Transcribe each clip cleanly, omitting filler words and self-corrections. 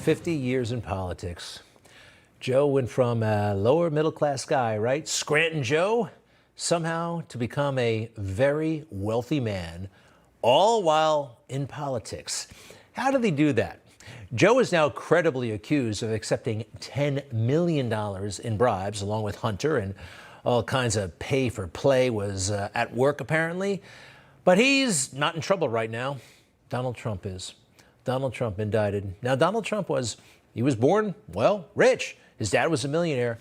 50 years in politics. Joe went from a lower middle class guy, right? Scranton Joe, somehow to become a very wealthy man, all while in politics. How did he do that? Joe is now credibly accused of accepting $10 million in bribes, along with Hunter, and all kinds of pay for play was at work, apparently. But he's not in trouble right now. Donald Trump is. Donald Trump indicted. Now, Donald Trump was born, well, rich. His dad was a millionaire,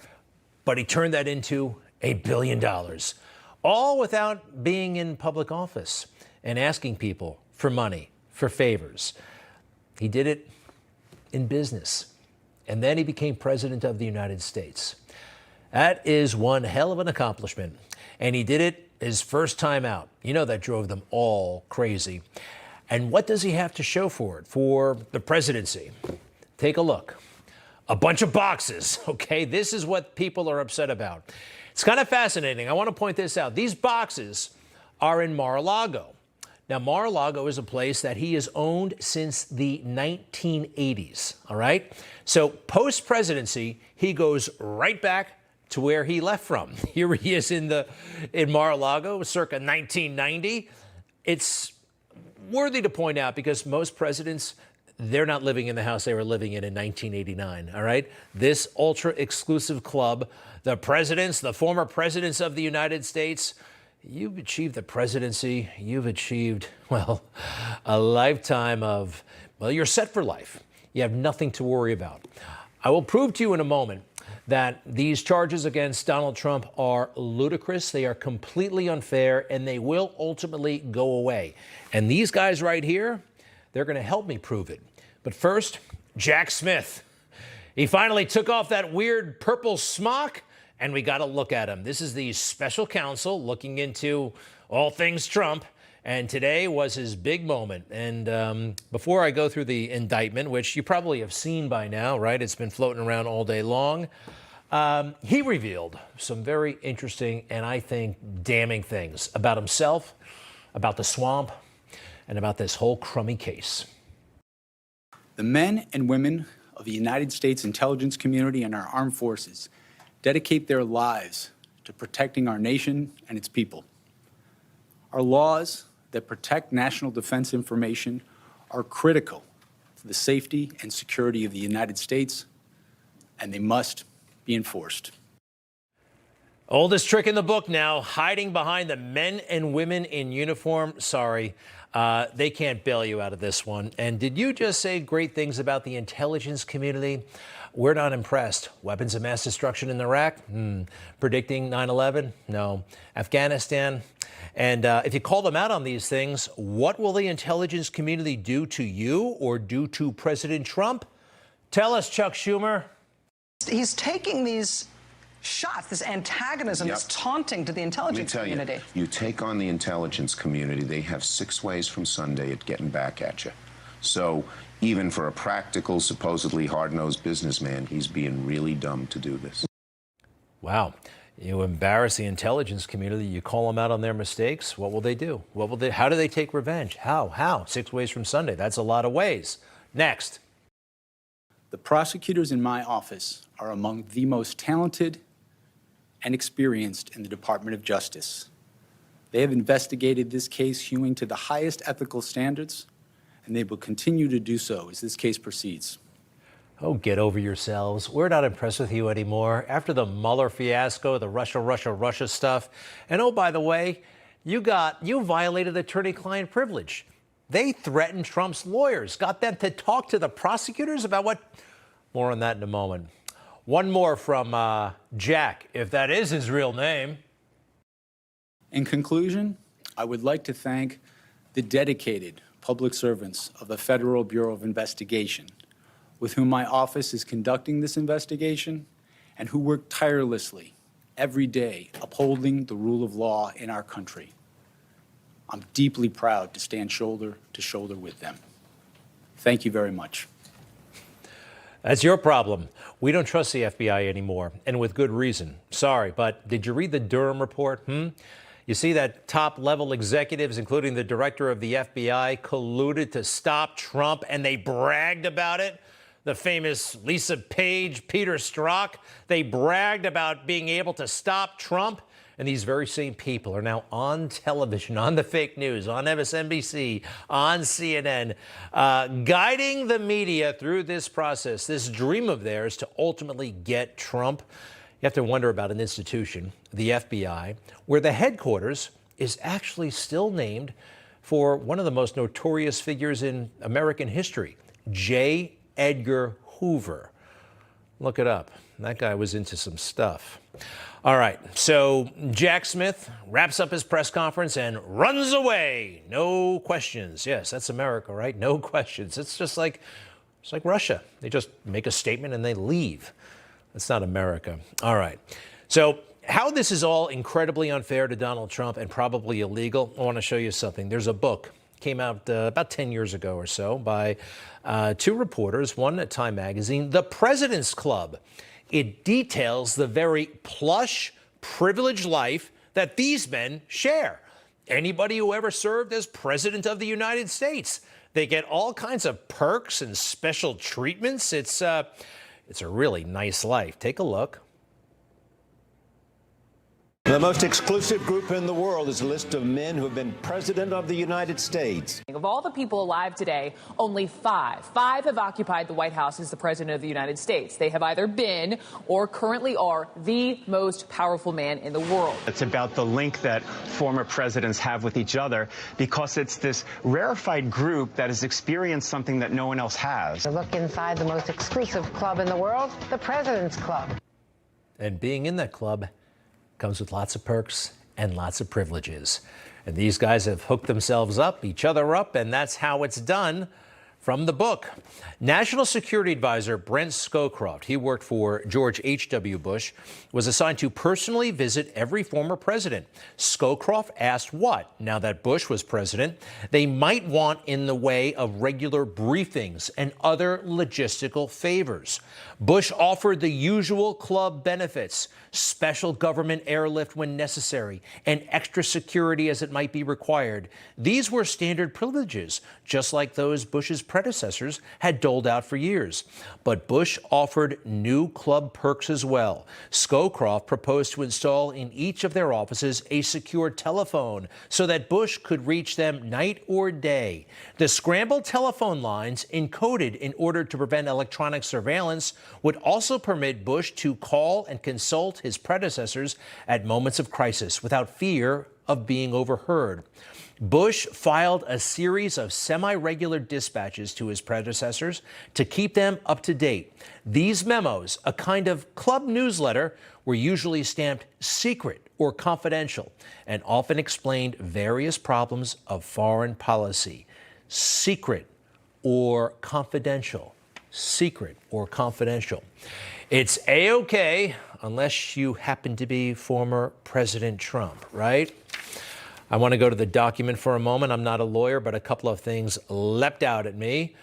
but he turned that into $1 billion, all without being in public office and asking people for money, for favors. He did it in business, and then he became president of the United States. That is one hell of an accomplishment, and he did it his first time out. You know, that drove them all crazy. And what does he have to show for it, for the presidency? Take a look. A bunch of boxes, okay? This is what people are upset about. It's kind of fascinating. I want to point this out. These boxes are in Mar-a-Lago. Now, Mar-a-Lago is a place that he has owned since the 1980s, all right? So post-presidency, he goes right back to where he left from. Here he is in Mar-a-Lago, circa 1990. It's worthy to point out because most presidents, they're not living in the house they were living in 1989, all right? This ultra-exclusive club, the presidents, the former presidents of the United States, you've achieved the presidency, you've achieved, well, a lifetime of, well, you're set for life. You have nothing to worry about. I will prove to you in a moment that these charges against Donald Trump are ludicrous, they are completely unfair, and they will ultimately go away. And these guys right here, they're going to help me prove it. But first, Jack Smith. He finally took off that weird purple smock, and we got to look at him. This is the special counsel looking into all things Trump, and today was his big moment. And before I go through the indictment, which you probably have seen by now, right? It's been floating around all day long. He revealed some very interesting and I think damning things about himself, about the swamp, and about this whole crummy case. The men and women of the United States intelligence community and our armed forces dedicate their lives to protecting our nation and its people. Our laws that protect national defense information are critical to the safety and security of the United States, and they must be enforced. Oldest trick in the book now, hiding behind the men and women in uniform. Sorry, they can't bail you out of this one. And did you just say great things about the intelligence community? We're not impressed. Weapons of mass destruction in Iraq? Predicting 9/11? No. Afghanistan? And if you call them out on these things, what will the intelligence community do to you or do to President Trump? Tell us, Chuck Schumer. He's taking these shots, this antagonism, this taunting to the intelligence community. You take on the intelligence community, they have 6 ways from Sunday at getting back at you. So even for a practical, supposedly hard-nosed businessman, he's being really dumb to do this. Wow. You embarrass the intelligence community, you call them out on their mistakes, what will they do? How do they take revenge? How? 6 ways from Sunday, that's a lot of ways. Next. The prosecutors in my office are among the most talented and experienced in the Department of Justice. They have investigated this case hewing to the highest ethical standards, and they will continue to do so as this case proceeds. Oh, get over yourselves. We're not impressed with you anymore. After the Mueller fiasco, the Russia stuff. And oh, by the way, you violated attorney-client privilege. They threatened Trump's lawyers, got them to talk to the prosecutors about what? More on that in a moment. One more from Jack, if that is his real name. In conclusion, I would like to thank the dedicated public servants of the Federal Bureau of Investigation, with whom my office is conducting this investigation, and who work tirelessly every day upholding the rule of law in our country. I'm deeply proud to stand shoulder to shoulder with them. Thank you very much. That's your problem. We don't trust the FBI anymore, and with good reason. Sorry, but did you read the Durham report? You see that top-level executives, including the director of the FBI, colluded to stop Trump, and they bragged about it? the famous Lisa Page, Peter Strzok. They bragged about being able to stop Trump. And these very same people are now on television, on the fake news, on MSNBC, on CNN, guiding the media through this process, this dream of theirs to ultimately get Trump. You have to wonder about an institution, the FBI, where the headquarters is actually still named for one of the most notorious figures in American history, J. Edgar Hoover. Look it up. That guy was into some stuff. All right, so Jack Smith wraps up his press conference and runs away. No questions. Yes, that's America, right? No questions. It's like Russia. They just make a statement and they leave. That's not America. All right. So how this is all incredibly unfair to Donald Trump and probably illegal, I want to show you something. There's a book. Came out about 10 years ago or so by two reporters, one at Time Magazine, The President's Club. It details the very plush, privileged life that these men share. Anybody who ever served as president of the United States, they get all kinds of perks and special treatments. It's a really nice life. Take a look. The most exclusive group in the world is a list of men who have been president of the United States. Of all the people alive today, only five have occupied the White House as the president of the United States. They have either been or currently are the most powerful man in the world. It's about the link that former presidents have with each other because it's this rarefied group that has experienced something that no one else has. To look inside the most exclusive club in the world, the President's Club. And being in that club comes with lots of perks and lots of privileges. And these guys have hooked themselves up, each other up, and that's how it's done. From the book, National Security Advisor Brent Scowcroft, he worked for George H.W. Bush, was assigned to personally visit every former president. Scowcroft asked what, now that Bush was president, they might want in the way of regular briefings and other logistical favors. Bush offered the usual club benefits, special government airlift when necessary, and extra security as it might be required. These were standard privileges, just like those Bush's predecessors had doled out for years. But Bush offered new club perks as well. Scowcroft proposed to install in each of their offices a secure telephone so that Bush could reach them night or day. The scrambled telephone lines, encoded in order to prevent electronic surveillance, would also permit Bush to call and consult his predecessors at moments of crisis without fear of being overheard. Bush filed a series of semi-regular dispatches to his predecessors to keep them up to date. These memos, a kind of club newsletter, were usually stamped secret or confidential and often explained various problems of foreign policy. Secret or confidential. Secret or confidential. It's A-OK unless you happen to be former President Trump, right? I want to go to the document for a moment. I'm not a lawyer, but a couple of things leapt out at me.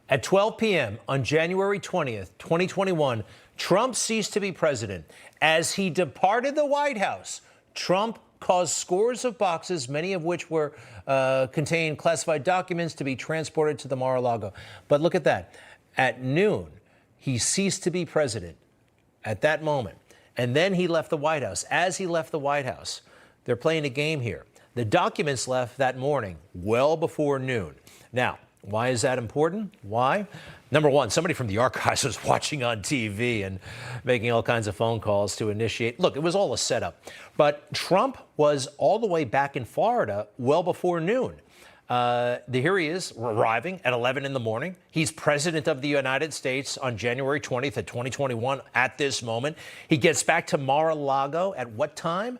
At 12 p.m. on January 20th, 2021, Trump ceased to be president. As he departed the White House, Trump caused scores of boxes, many of which were contained classified documents, to be transported to the Mar-a-Lago. But look at that. At noon, he ceased to be president at that moment. And then he left the White House. As he left the White House, they're playing a game here. The documents left that morning, well before noon. Now, why is that important? Why? Number one, somebody from the archives was watching on TV and making all kinds of phone calls to initiate. Look, it was all a setup. But Trump was all the way back in Florida well before noon. Here he is arriving at 11 in the morning. He's president of the United States on January 20th of 2021 at this moment. He gets back to Mar-a-Lago at what time?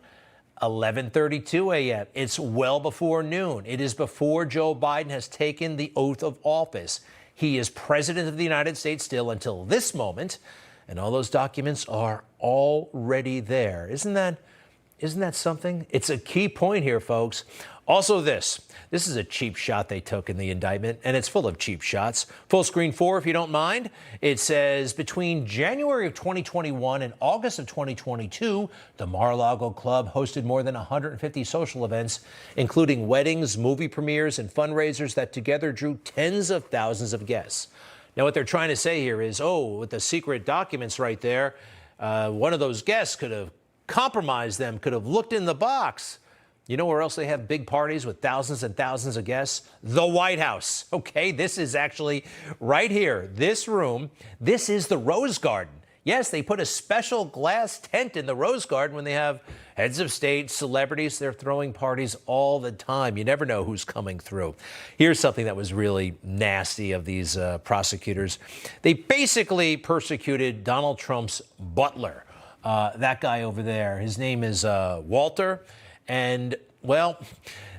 11:32 a.m. It's well before noon. It is before Joe Biden has taken the oath of office. He is president of the United States still until this moment, and all those documents are already there. Isn't that something? It's a key point here, folks. Also this is a cheap shot they took in the indictment, and it's full of cheap shots. Full screen 4, if you don't mind. It says between January of 2021 and August of 2022, the Mar-a-Lago Club hosted more than 150 social events, including weddings, movie premieres, and fundraisers that together drew tens of thousands of guests. Now, what they're trying to say here is, oh, with the secret documents right there, one of those guests could have compromised them, could have looked in the box. You know where else they have big parties with thousands and thousands of guests? The White House. Okay, this is actually right here. This room, this is the Rose Garden. Yes, they put a special glass tent in the Rose Garden when they have heads of state, celebrities. They're throwing parties all the time. You never know who's coming through. Here's something that was really nasty of these prosecutors. They basically persecuted Donald Trump's butler. That guy over there, his name is Walter. And, well,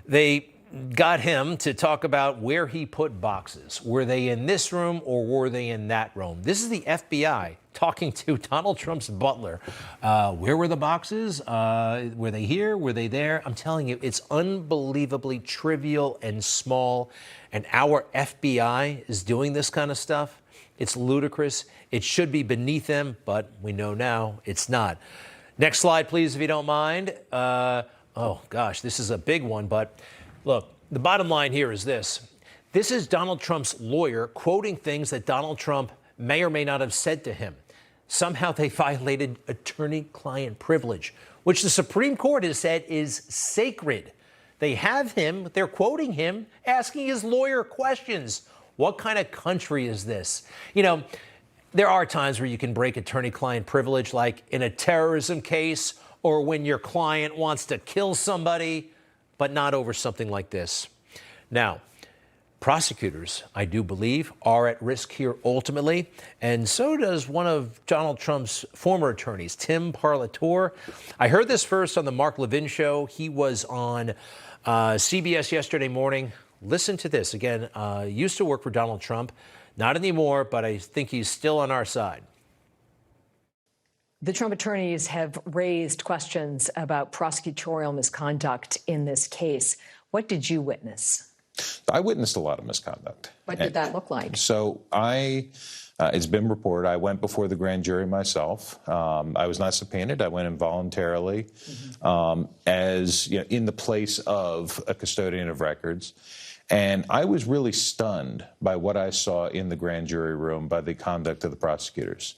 they got him to talk about where he put boxes. Were they in this room or were they in that room? This is the FBI talking to Donald Trump's butler. Where were the boxes? Were they here? Were they there? I'm telling you, it's unbelievably trivial and small. And our FBI is doing this kind of stuff. It's ludicrous. It should be beneath them, but we know now it's not. Next slide, please, if you don't mind. Oh, gosh, this is a big one, but look, the bottom line here is this. This is Donald Trump's lawyer quoting things that Donald Trump may or may not have said to him. Somehow they violated attorney-client privilege, which the Supreme Court has said is sacred. They have him, they're quoting him, asking his lawyer questions. What kind of country is this? You know, there are times where you can break attorney-client privilege, like in a terrorism case or when your client wants to kill somebody, but not over something like this. Now, prosecutors, I do believe, are at risk here ultimately, and so does one of Donald Trump's former attorneys, Tim Parlatore. I heard this first on the Mark Levin show. He was on CBS yesterday morning. Listen to this. Again, used to work for Donald Trump. Not anymore, but I think he's still on our side. The Trump attorneys have raised questions about prosecutorial misconduct in this case. What did you witness? I witnessed a lot of misconduct. What did that look like? So it's been reported, I went before the grand jury myself. I was not subpoenaed. I went involuntarily as in the place of a custodian of records. And I was really stunned by what I saw in the grand jury room by the conduct of the prosecutors.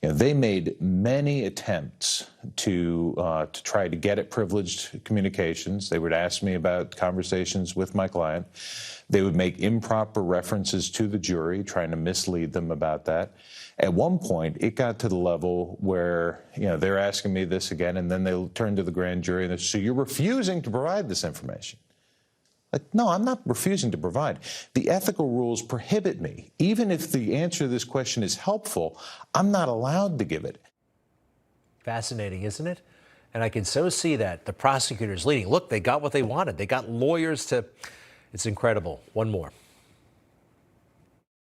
They made many attempts to try to get at privileged communications. They would ask me about conversations with my client. They would make improper references to the jury, trying to mislead them about that. At one point, it got to the level where, they're asking me this again, and then they'll turn to the grand jury and they say, so you're refusing to provide this information. No, I'm not refusing to provide. The ethical rules prohibit me. Even if the answer to this question is helpful, I'm not allowed to give it. Fascinating, isn't it? And I can so see that. The prosecutors leading. Look, they got what they wanted. They got lawyers to... It's incredible. One more.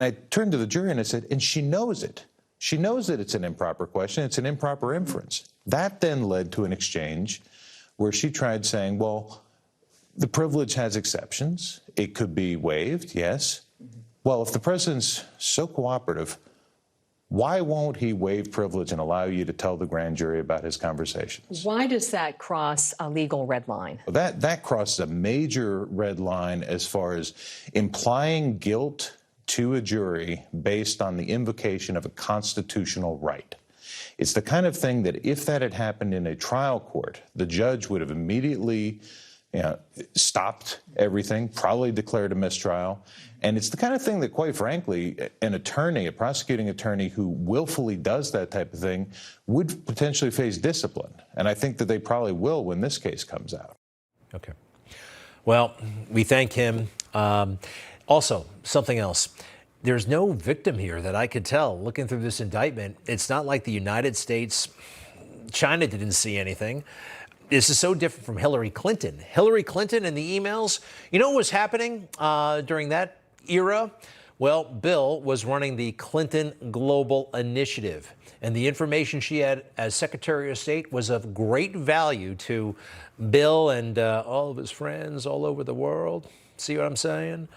I turned to the jury and I said, and she knows it. She knows that it's an improper question. It's an improper inference. That then led to an exchange where she tried saying, well, the privilege has exceptions. It could be waived, yes. Well, if the president's so cooperative, why won't he waive privilege and allow you to tell the grand jury about his conversations? Why does that cross a legal red line? That crosses a major red line as far as implying guilt to a jury based on the invocation of a constitutional right. It's the kind of thing that if that had happened in a trial court, the judge would have immediately stopped everything, probably declared a mistrial. And it's the kind of thing that, quite frankly, an attorney, a prosecuting attorney who willfully does that type of thing would potentially face discipline. And I think that they probably will when this case comes out. Okay. Well, we thank him. Also, something else. There's no victim here that I could tell looking through this indictment. It's not like the United States. China didn't see anything. This is so different from Hillary Clinton. Hillary Clinton and the emails. You know what was happening during that era? Well, Bill was running the Clinton Global Initiative, and the information she had as Secretary of State was of great value to Bill and all of his friends all over the world. See what I'm saying?